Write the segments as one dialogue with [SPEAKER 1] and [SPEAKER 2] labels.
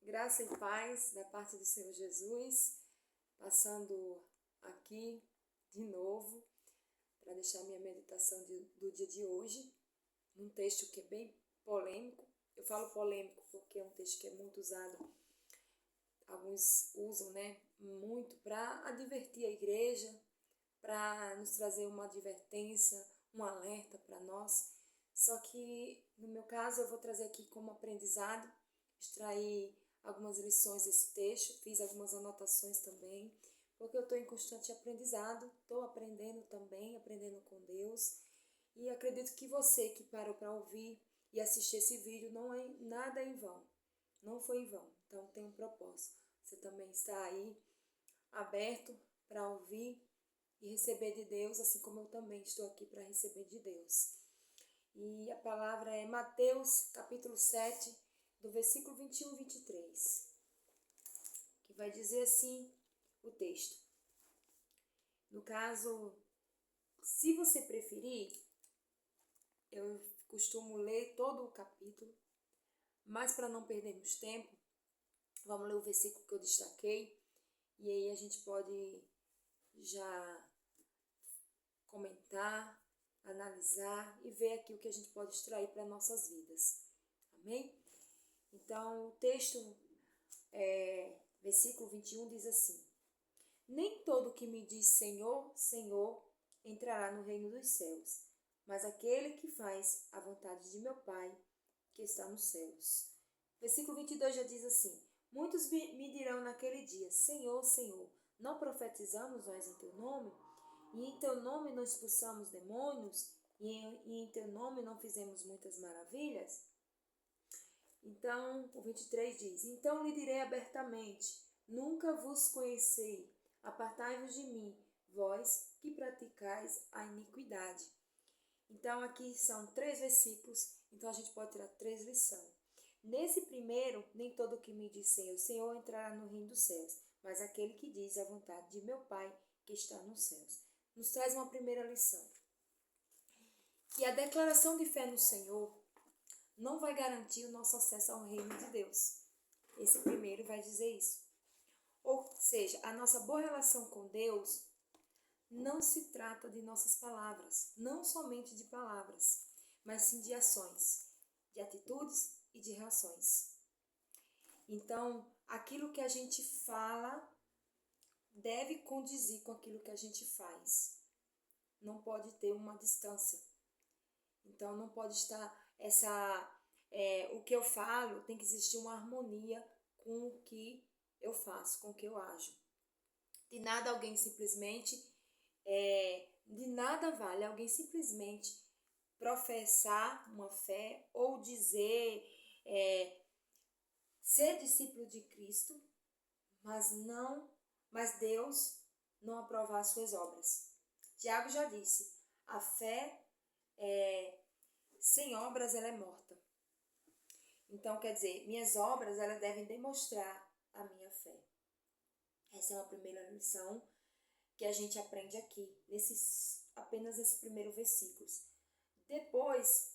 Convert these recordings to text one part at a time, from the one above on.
[SPEAKER 1] Graça e paz da parte do Senhor Jesus, passando aqui de novo para deixar minha meditação do dia de hoje, num texto que é bem polêmico. Eu falo polêmico porque é um texto que é muito usado, alguns usam, muito para advertir a igreja, para nos trazer uma advertência, um alerta para nós. Só que, no meu caso, eu vou trazer aqui como aprendizado, extrair algumas lições desse texto, fiz algumas anotações também, porque eu estou em constante aprendizado, estou aprendendo também, aprendendo com Deus, e acredito que você que parou para ouvir e assistir esse vídeo não é nada em vão, não foi em vão, então tem um propósito. Você também está aí aberto para ouvir e receber de Deus, assim como eu também estou aqui para receber de Deus. E a palavra é Mateus, capítulo 7, do versículo 21 e 23, que vai dizer assim o texto. No caso, se você preferir, eu costumo ler todo o capítulo, mas para não perdermos tempo, vamos ler o versículo que eu destaquei, e aí a gente pode já comentar, analisar e ver aqui o que a gente pode extrair para nossas vidas. Amém? Então, o texto, versículo 21 diz assim: Nem todo que me diz Senhor, Senhor, entrará no reino dos céus, mas aquele que faz a vontade de meu Pai, que está nos céus. Versículo 22 já diz assim: Muitos me dirão naquele dia, Senhor, Senhor, não profetizamos nós em teu nome? E em teu nome não expulsamos demônios? E em teu nome não fizemos muitas maravilhas? Então, o 23 diz: Então lhe direi abertamente: Nunca vos conheci. Apartai-vos de mim, vós que praticais a iniquidade. Então, aqui são 3 versículos, então a gente pode tirar 3 lições. Nesse primeiro, nem todo que me diz Senhor, Senhor entrará no reino dos céus, mas aquele que diz a vontade de meu Pai que está nos céus. Nos traz uma primeira lição. Que a declaração de fé no Senhor não vai garantir o nosso acesso ao reino de Deus. Esse primeiro vai dizer isso. Ou seja, a nossa boa relação com Deus não se trata de nossas palavras, não somente de palavras, mas sim de ações, de atitudes e de reações. Então, aquilo que a gente fala deve condizer com aquilo que a gente faz. Não pode ter uma distância. Então, não pode estar o que eu falo, tem que existir uma harmonia com o que eu faço, com o que eu ajo. De nada alguém simplesmente, de nada vale alguém simplesmente professar uma fé ou dizer ser discípulo de Cristo, mas Deus não aprovar as suas obras. Tiago já disse, a fé sem obras ela é morta. Então, quer dizer, minhas obras elas devem demonstrar a minha fé. Essa é uma primeira lição que a gente aprende aqui, apenas nesses primeiros versículos. Depois,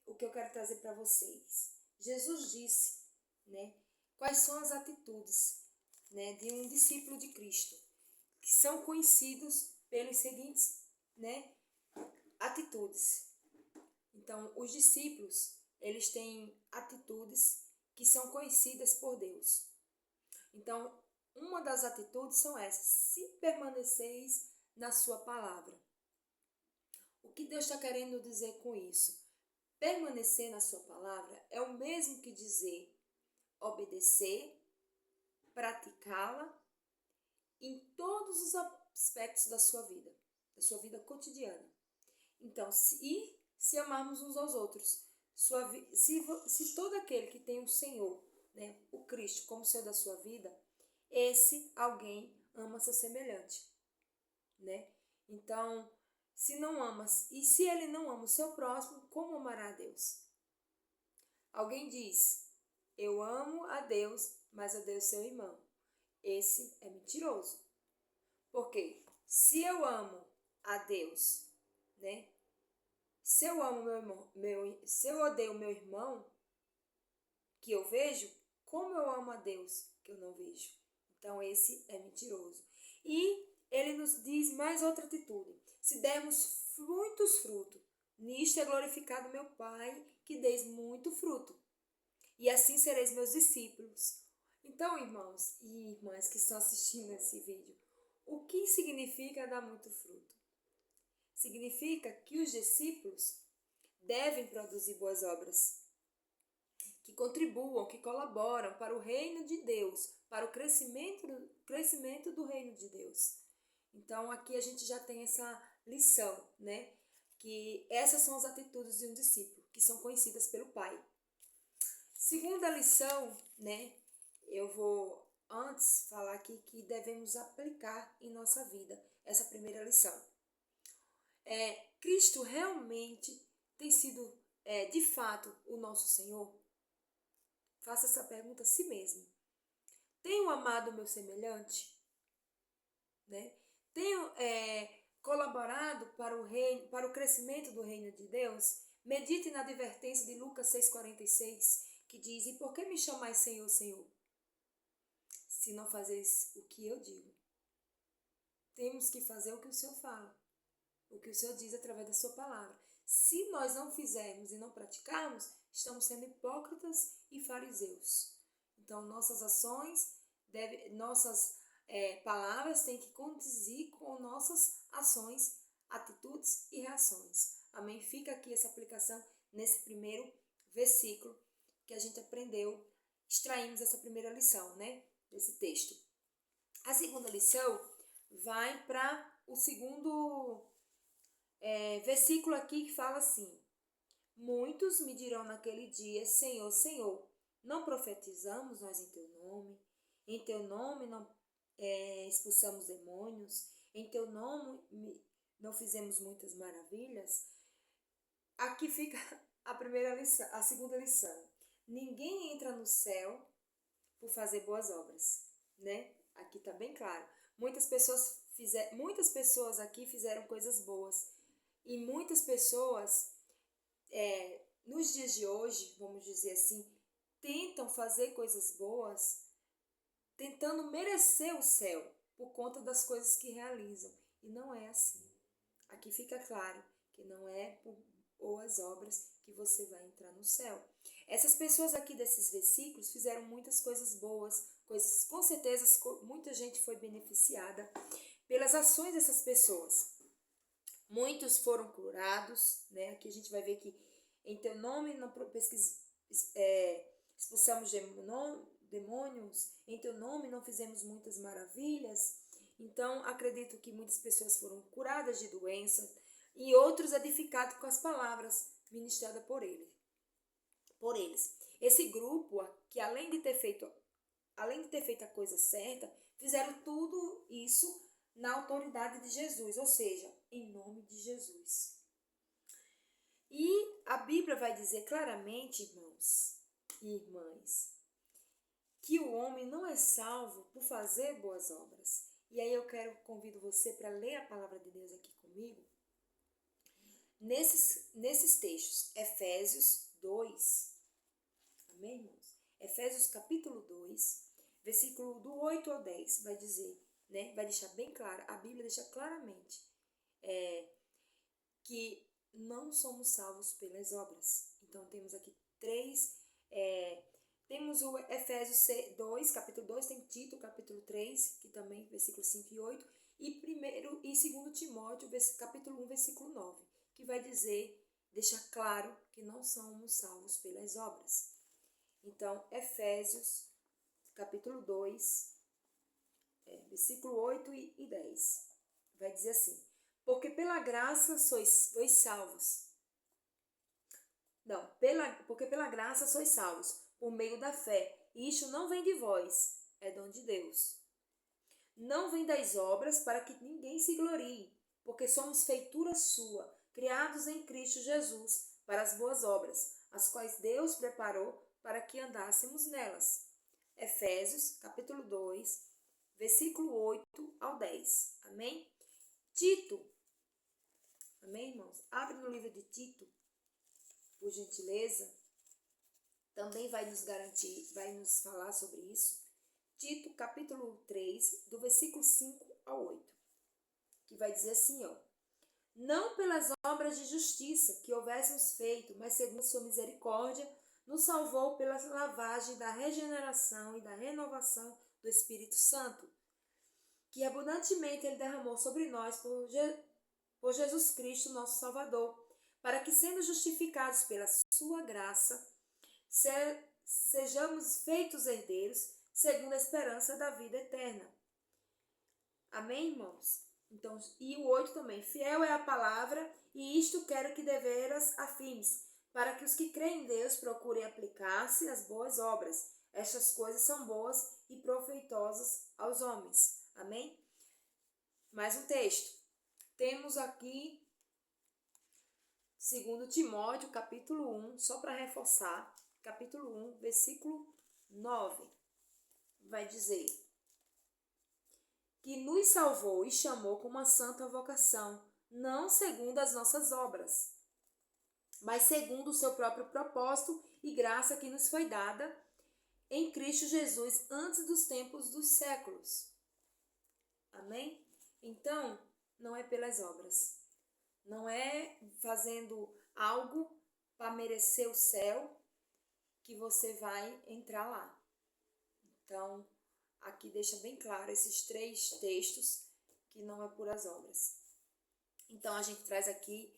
[SPEAKER 1] o que eu quero trazer para vocês. Jesus disse, quais são as atitudes, de um discípulo de Cristo, que são conhecidos pelos seguintes, atitudes. Então, os discípulos, eles têm atitudes que são conhecidas por Deus. Então, uma das atitudes são essas: se permaneceis na sua palavra. O que Deus está querendo dizer com isso? Permanecer na sua palavra é o mesmo que dizer obedecer, praticá-la em todos os aspectos da sua vida cotidiana. Então, se amarmos uns aos outros, se todo aquele que tem o Senhor, o Cristo, como Senhor da sua vida, esse alguém ama seu semelhante, Então, se não amas, e se ele não ama o seu próximo, como amará a Deus? Alguém diz, eu amo a Deus, mas odeio seu irmão. Esse é mentiroso. Porque se eu amo a Deus, se eu amo meu irmão, se eu odeio meu irmão que eu vejo, como eu amo a Deus que eu não vejo. Então esse é mentiroso. E ele nos diz mais outra atitude. Se dermos muitos frutos, nisto é glorificado meu Pai, que deis muito fruto. E assim sereis meus discípulos. Então, irmãos e irmãs que estão assistindo esse vídeo, o que significa dar muito fruto? Significa que os discípulos devem produzir boas obras, que contribuam, que colaboram para o reino de Deus, para o crescimento do reino de Deus. Então, aqui a gente já tem essa lição, né? Que essas são as atitudes de um discípulo, que são conhecidas pelo Pai. Segunda lição, né? Eu vou antes falar aqui que devemos aplicar em nossa vida essa primeira lição. Cristo realmente tem sido, de fato, o nosso Senhor? Faça essa pergunta a si mesmo. Tenho amado o meu semelhante? Né? Tenho colaborado para o crescimento do reino de Deus? Medite na advertência de Lucas 6,46, que diz: e por que me chamais Senhor, Senhor, se não fazeis o que eu digo? Temos que fazer o que o Senhor fala, o que o Senhor diz através da sua palavra. Se nós não fizermos e não praticarmos, estamos sendo hipócritas e fariseus. Então, nossas ações, nossas palavras têm que condizir com nossas ações, atitudes e reações. Amém? Fica aqui essa aplicação nesse primeiro versículo que a gente aprendeu, extraímos essa primeira lição, né, desse texto. A segunda lição vai para o segundo versículo aqui, que fala assim: muitos me dirão naquele dia: Senhor, Senhor, não profetizamos nós em teu nome não expulsamos demônios, em teu nome não fizemos muitas maravilhas. Aqui fica a primeira lição, a segunda lição. Ninguém entra no céu por fazer boas obras, né? Aqui está bem claro. Muitas pessoas aqui fizeram coisas boas, e muitas pessoas nos dias de hoje, vamos dizer assim, tentam fazer coisas boas, tentando merecer o céu por conta das coisas que realizam. E não é assim. Aqui fica claro que não é por boas obras que você vai entrar no céu. Essas pessoas aqui desses versículos fizeram muitas coisas boas, coisas, com certeza muita gente foi beneficiada pelas ações dessas pessoas. Muitos foram curados, né? Aqui a gente vai ver que em teu nome não expulsamos demônios, em teu nome não fizemos muitas maravilhas. Então, acredito que muitas pessoas foram curadas de doenças e outros edificados com as palavras ministradas por eles. Esse grupo, que além de ter feito a coisa certa, fizeram tudo isso na autoridade de Jesus, ou seja, em nome de Jesus. E a Bíblia vai dizer claramente, irmãos e irmãs, que o homem não é salvo por fazer boas obras. E aí eu convido você para ler a palavra de Deus aqui comigo. Nesses textos, Efésios 2, amém, irmãos? Efésios capítulo 2, versículo do 8 ao 10, vai dizer, né? Vai deixar bem claro, a Bíblia deixa claramente que não somos salvos pelas obras. Então temos aqui temos o Efésios 2, capítulo 2, tem Tito, capítulo 3, que também, versículos 5 e 8, e 2 Timóteo, capítulo 1, versículo 9, que vai dizer, deixa claro que não somos salvos pelas obras. Então, Efésios, capítulo 2, versículo 8 e 10, vai dizer assim: porque pela graça sois salvos. Porque pela graça sois salvos, por meio da fé. E isto não vem de vós, é dom de Deus. Não vem das obras, para que ninguém se glorie, porque somos feitura sua, criados em Cristo Jesus, para as boas obras, as quais Deus preparou para que andássemos nelas. Efésios, capítulo 2, versículo 8 ao 10. Amém? Tito. Amém, irmãos? Abre no livro de Tito, por gentileza. também vai nos garantir, vai nos falar sobre isso. Tito, capítulo 3, do versículo 5 ao 8, que vai dizer assim, ó: não pelas obras de justiça que houvéssemos feito, mas segundo sua misericórdia, nos salvou pela lavagem da regeneração e da renovação do Espírito Santo, que abundantemente ele derramou sobre nós por Jesus Cristo, nosso Salvador, para que, sendo justificados pela sua graça, sejamos feitos herdeiros segundo a esperança da vida eterna. Amém, irmãos? Então, e o 8 também. Fiel é a palavra, e isto quero que deveras afirmes, para que os que creem em Deus procurem aplicar-se às boas obras. Estas coisas são boas e proveitosas aos homens. Amém? Mais um texto. Temos aqui 2 Timóteo, capítulo 1, só para reforçar, capítulo 1, versículo 9. Vai dizer: que nos salvou e chamou com uma santa vocação, não segundo as nossas obras, mas segundo o seu próprio propósito e graça que nos foi dada em Cristo Jesus antes dos tempos dos séculos. Amém? Então, não é pelas obras. Não é fazendo algo para merecer o céu que você vai entrar lá. Então, aqui deixa bem claro esses 3 textos que não é por as obras. Então, a gente traz aqui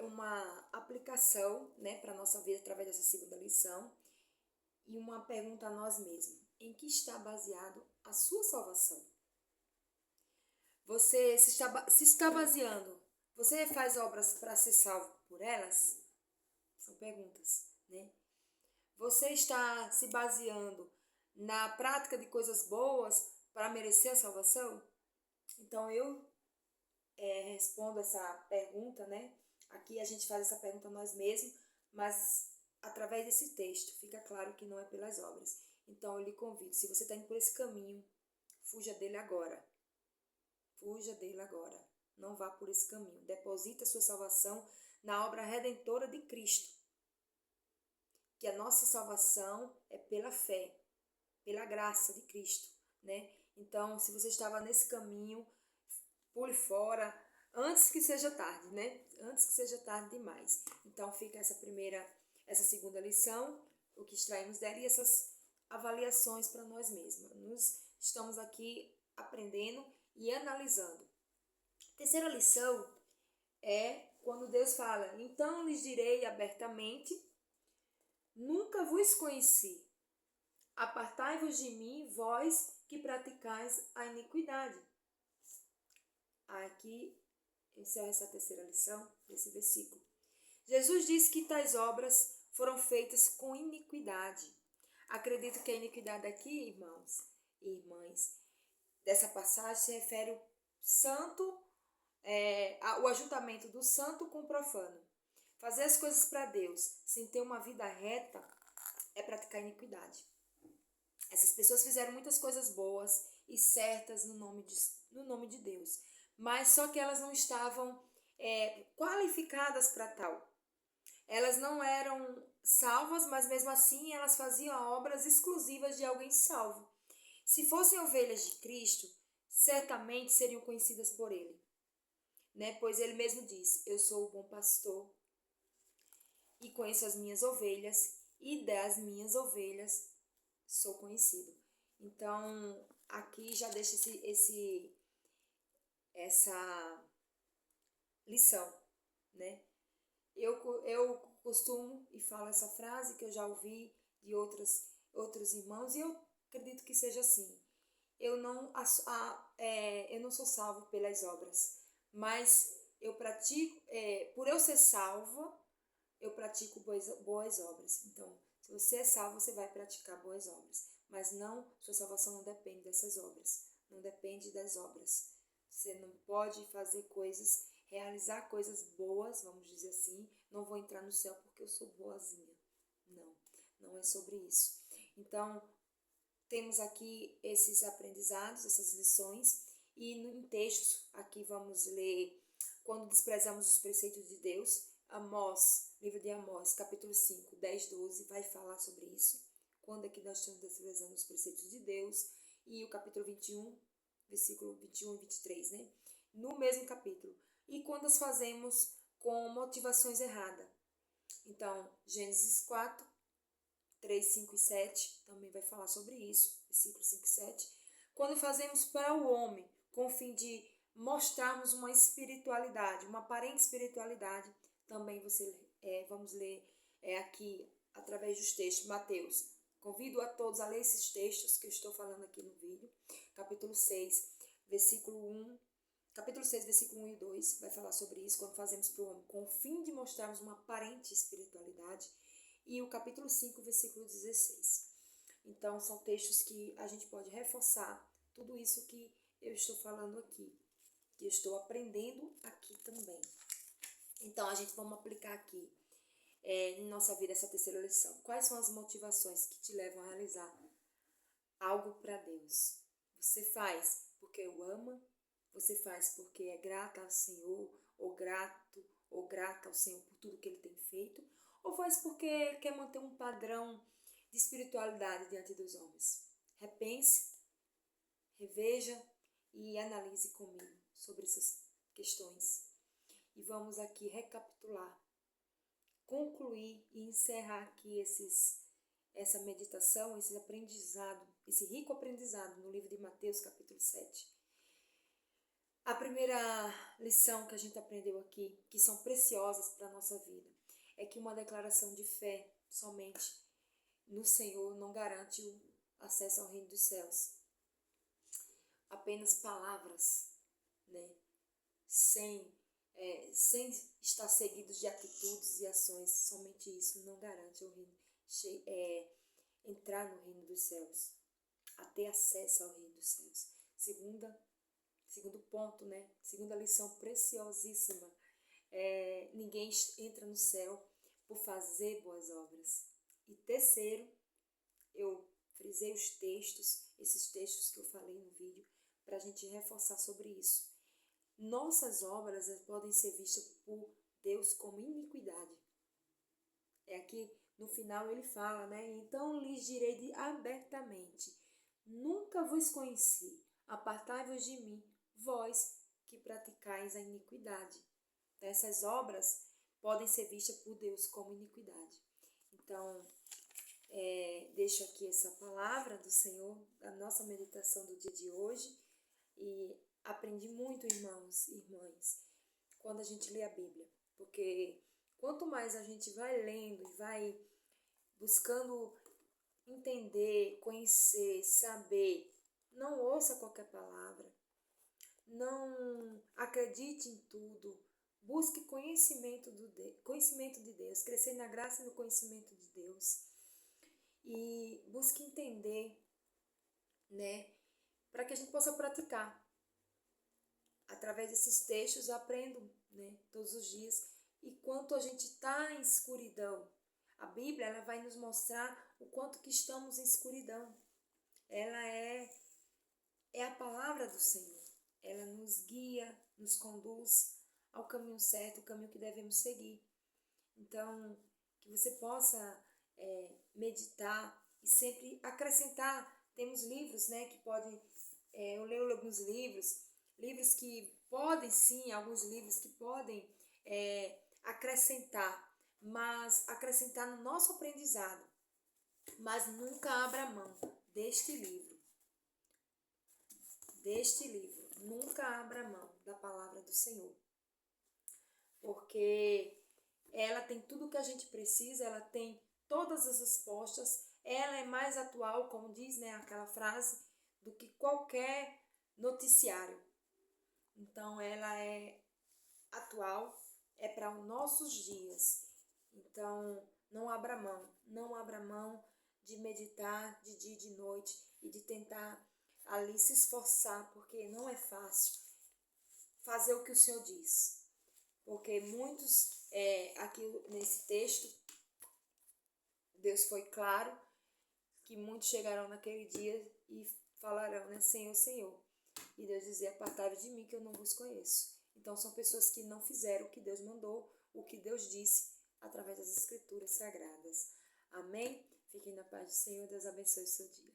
[SPEAKER 1] uma aplicação, né, para a nossa vida através dessa segunda lição e uma pergunta a nós mesmos. Em que está baseado a sua salvação? Você se está baseando, você faz obras para ser salvo por elas? São perguntas, né? Você está se baseando na prática de coisas boas para merecer a salvação? Então eu respondo essa pergunta, né? Aqui a gente faz essa pergunta a nós mesmos, mas através desse texto fica claro que não é pelas obras. Então eu lhe convido, se você está indo por esse caminho, fuja dele agora. Fuja dele agora. Não vá por esse caminho. Deposita a sua salvação na obra redentora de Cristo. Que a nossa salvação é pela fé, pela graça de Cristo, né? Então, se você estava nesse caminho, pule fora, antes que seja tarde, né? Antes que seja tarde demais. Então, fica essa segunda lição, o que extraímos dela e essas avaliações para nós mesmos. Nós estamos aqui aprendendo e analisando. A terceira lição é quando Deus fala: então lhes direi abertamente, nunca vos conheci. Apartai-vos de mim, vós que praticais a iniquidade. Aqui encerra essa terceira lição desse versículo. Jesus disse que tais obras foram feitas com iniquidade. Acredito que a iniquidade aqui, irmãos e irmãs, dessa passagem se refere ao santo, o ajuntamento do santo com o profano. Fazer as coisas para Deus sem ter uma vida reta é praticar iniquidade. Essas pessoas fizeram muitas coisas boas e certas no nome de Deus, mas só que elas não estavam qualificadas para tal. Elas não eram salvas, mas mesmo assim elas faziam obras exclusivas de alguém salvo. Se fossem ovelhas de Cristo, certamente seriam conhecidas por ele, né? Pois ele mesmo disse: eu sou o bom pastor e conheço as minhas ovelhas, e das minhas ovelhas sou conhecido. Então, aqui já deixa essa lição, né? Eu costumo e falo essa frase que eu já ouvi de outros irmãos, e eu acredito que seja assim. Eu não sou salvo pelas obras, mas eu pratico, por eu ser salva, eu pratico boas obras. Então, se você é salvo, você vai praticar boas obras. Mas não, sua salvação não depende dessas obras. Não depende das obras. Você não pode fazer coisas, realizar coisas boas, vamos dizer assim. Não vou entrar no céu porque eu sou boazinha. Não, não é sobre isso. Então, temos aqui esses aprendizados, essas lições. E em textos, aqui vamos ler: quando desprezamos os preceitos de Deus, Amós, livro de Amós, capítulo 5, 10, 12, vai falar sobre isso. Quando é que nós estamos desprezando os preceitos de Deus. E o capítulo 21, versículo 21 e 23, né? No mesmo capítulo. E quando as fazemos com motivações erradas. Então, Gênesis 4, 3, 5 e 7 também vai falar sobre isso. Versículo 5 e 7. Quando fazemos para o homem, com o fim de mostrarmos uma espiritualidade, uma aparente espiritualidade, também vamos ler aqui através dos textos, Mateus. Convido a todos a ler esses textos que eu estou falando aqui no vídeo. Capítulo 6, versículo 1. Capítulo 6, versículo 1 e 2 vai falar sobre isso, quando fazemos para o homem, com o fim de mostrarmos uma aparente espiritualidade. E o capítulo 5, versículo 16. Então, são textos que a gente pode reforçar tudo isso que eu estou falando aqui, que eu estou aprendendo aqui também. Então, a gente vamos aplicar aqui em nossa vida essa terceira lição. Quais são as motivações que te levam a realizar algo para Deus? Você faz porque o ama? Você faz porque é grata ao Senhor, ou grato, ou grata ao Senhor por tudo que Ele tem feito? Ou faz porque quer manter um padrão de espiritualidade diante dos homens? Repense, reveja e analise comigo sobre essas questões. E vamos aqui recapitular, concluir e encerrar aqui essa meditação, esse aprendizado, esse rico aprendizado no livro de Mateus, capítulo 7. A primeira lição que a gente aprendeu aqui, que são preciosas para a nossa vida, é que uma declaração de fé somente no Senhor não garante o acesso ao reino dos céus. Apenas palavras, né? Sem estar seguidos de atitudes e ações, somente isso não garante o reino, entrar no reino dos céus, a ter acesso ao reino dos céus. Segundo ponto, né? Segunda lição preciosíssima, ninguém entra no céu por fazer boas obras. E terceiro, eu frisei os textos, esses textos que eu falei no vídeo, para a gente reforçar sobre isso. Nossas obras podem ser vistas por Deus como iniquidade. Aqui no final ele fala, né? Então lhes direi abertamente: nunca vos conheci, apartai-vos de mim, vós que praticais a iniquidade. Então, essas obras podem ser vistas por Deus como iniquidade. Então, deixo aqui essa palavra do Senhor, da nossa meditação do dia de hoje, e aprendi muito, irmãos e irmãs, quando a gente lê a Bíblia, porque quanto mais a gente vai lendo e vai buscando entender, conhecer, saber, não ouça qualquer palavra, não acredite em tudo, busque conhecimento de Deus, crescer na graça e no conhecimento de Deus, e busque entender, né, para que a gente possa praticar. Através desses textos eu aprendo, né, todos os dias. E quanto a gente está em escuridão, a Bíblia ela vai nos mostrar o quanto que estamos em escuridão. Ela é a palavra do Senhor. Ela nos guia, nos conduz ao caminho certo, o caminho que devemos seguir. Então, que você possa meditar e sempre acrescentar. Temos livros, né, que podem... eu leio alguns livros que podem sim, alguns livros que podem acrescentar, mas acrescentar no nosso aprendizado. Mas nunca abra mão deste livro. Nunca abra mão da palavra do Senhor. Porque ela tem tudo o que a gente precisa, ela tem todas as respostas, ela é mais atual, como diz, né, aquela frase, do que qualquer noticiário. Então, ela é atual, é para os nossos dias. Então, não abra mão de meditar de dia e de noite e de tentar ali se esforçar, porque não é fácil fazer o que o Senhor diz. Porque muitos, aqui nesse texto, Deus foi claro que muitos chegarão naquele dia e falarão, né, Senhor, Senhor. E Deus dizia, apartai-vos de mim que eu não vos conheço. Então são pessoas que não fizeram o que Deus mandou, o que Deus disse através das Escrituras Sagradas. Amém? Fiquem na paz do Senhor. Deus abençoe o seu dia.